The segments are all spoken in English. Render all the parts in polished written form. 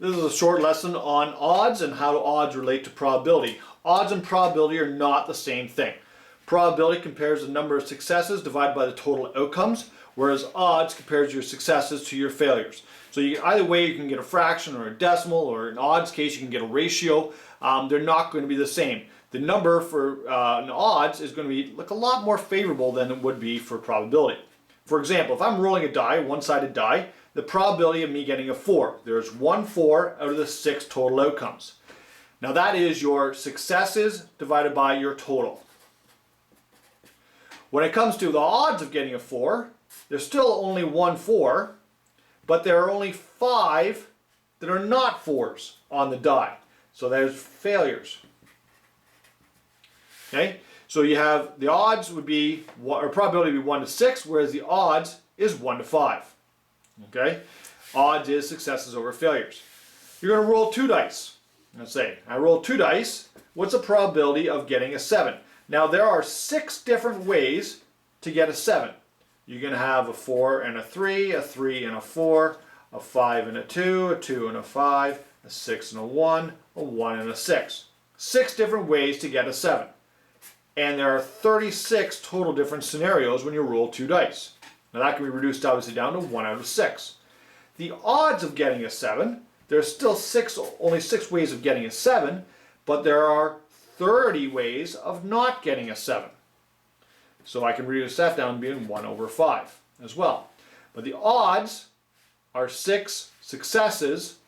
This is a short lesson on odds and how odds relate to probability. Odds and probability are not the same thing. Probability compares the number of successes divided by the total outcomes, whereas odds compares your successes to your failures. So either way you can get a fraction or a decimal, or in odds case you can get a ratio. They're not going to be the same. The number for an odds is going to be like a lot more favorable than it would be for probability. For example, if I'm rolling a die, one-sided die, the probability of me getting a 4. There's 1 4 out of the 6 total outcomes. Now that is your successes divided by your total. When it comes to the odds of getting a 4, there's still only 1 4, but there are only 5 that are not 4s on the die. So there's failures. Okay? So you have the odds would be, or probability would be 1 to 6, whereas the odds is 1 to 5. Okay? Odds is successes over failures. You're going to roll 2 dice. Let's say I roll 2 dice. What's the probability of getting a 7? Now there are 6 different ways to get a 7. You're going to have a 4 and a 3 and a 4, a 5 and a 2 and a 5, a 6 and a 1 and a 6. 6 different ways to get a 7. And there are 36 total different scenarios when you roll 2 dice. Now that can be reduced obviously down to 1 out of 6. The odds of getting a 7, there's still only 6 ways of getting a 7, but there are 30 ways of not getting a 7. So I can reduce that down to being 1 over 5 as well. But the odds are 6 successes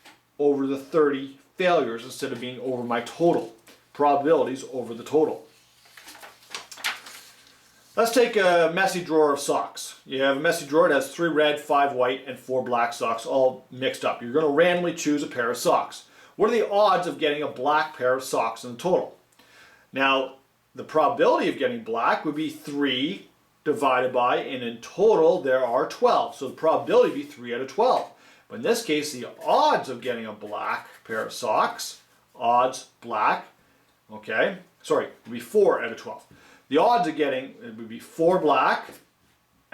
over the 30 failures instead of being over my total. Probabilities over the total. Let's take a messy drawer of socks. You have a messy drawer that has 3 red, 5 white, and 4 black socks all mixed up. You're going to randomly choose a pair of socks. What are the odds of getting a black pair of socks in total? Now, the probability of getting black would be 3 divided by, and in total there are 12. So the probability would be 3 out of 12. But in this case, the odds of getting a black pair of socks, odds black, okay, sorry, would be 4 out of 12. The odds of getting, it would be 4 black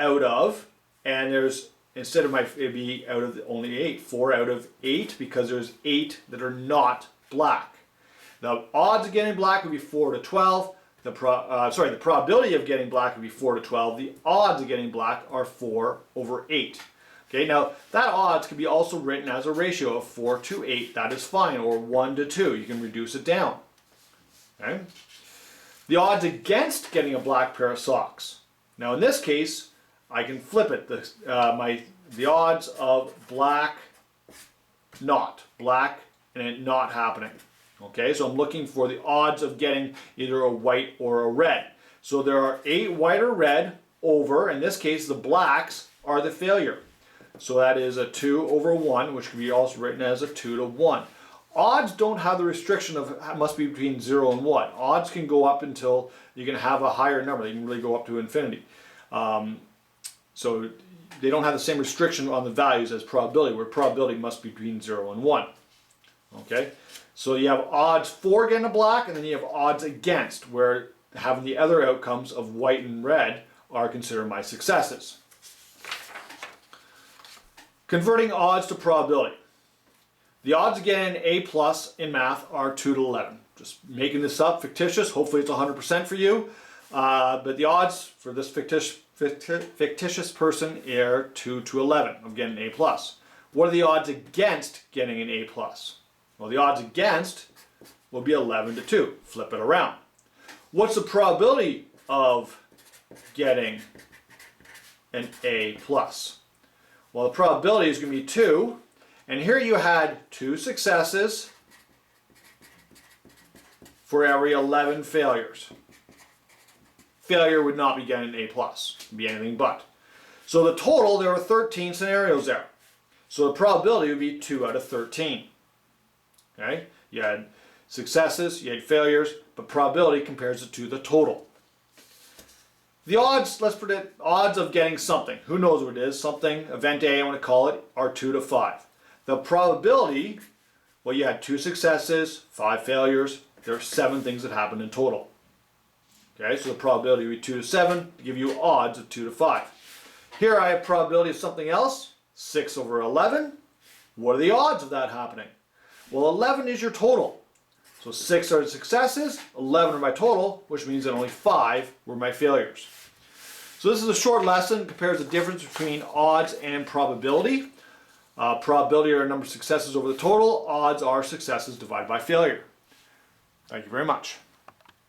out of, and there's, instead of it'd be out of only 8, 4 out of 8, because there's 8 that are not black. The odds of getting black would be 4 to 12. The probability of getting black would be 4 to 12. The odds of getting black are 4 over 8. Okay, now that odds can be also written as a ratio of 4 to 8. That is fine, or 1 to 2. You can reduce it down. Okay. The odds against getting a black pair of socks. Now in this case, I can flip it. The odds of black and it not happening. Okay, so I'm looking for the odds of getting either a white or a red. So there are 8 white or red over, in this case the blacks are the failure. So that is a 2 over 1, which can be also written as a 2 to 1. Odds don't have the restriction of must be between 0 and 1. Odds can go up until you can have a higher number. They can really go up to infinity. So they don't have the same restriction on the values as probability, where probability must be between 0 and 1. Okay, so you have odds for getting a black, and then you have odds against, where having the other outcomes of white and red are considered my successes. Converting odds to probability. The odds of getting an A plus in math are 2 to 11. Just making this up, fictitious. Hopefully it's 100% for you. But the odds for this fictitious person are 2 to 11 of getting an A plus. What are the odds against getting an A plus? Well, the odds against will be 11 to 2. Flip it around. What's the probability of getting an A plus? Well, the probability is going to be 2. And here you had 2 successes for every 11 failures. Failure would not be getting an A plus. It would be anything but. So the total, there were 13 scenarios there. So the probability would be 2 out of 13. Okay? You had successes, you had failures, but probability compares it to the total. The odds, let's predict odds of getting something. Who knows what it is? Something, event A, I want to call it, are 2 to 5. The probability, well, you had 2 successes, 5 failures. There are 7 things that happened in total. Okay, so the probability would be 2 to 7 to give you odds of 2 to 5. Here I have probability of something else, 6 over 11. What are the odds of that happening? Well, 11 is your total. So 6 are successes, 11 are my total, which means that only 5 were my failures. So this is a short lesson, compares the difference between odds and probability. Probability are number of successes over the total, odds are successes divided by failure. Thank you very much.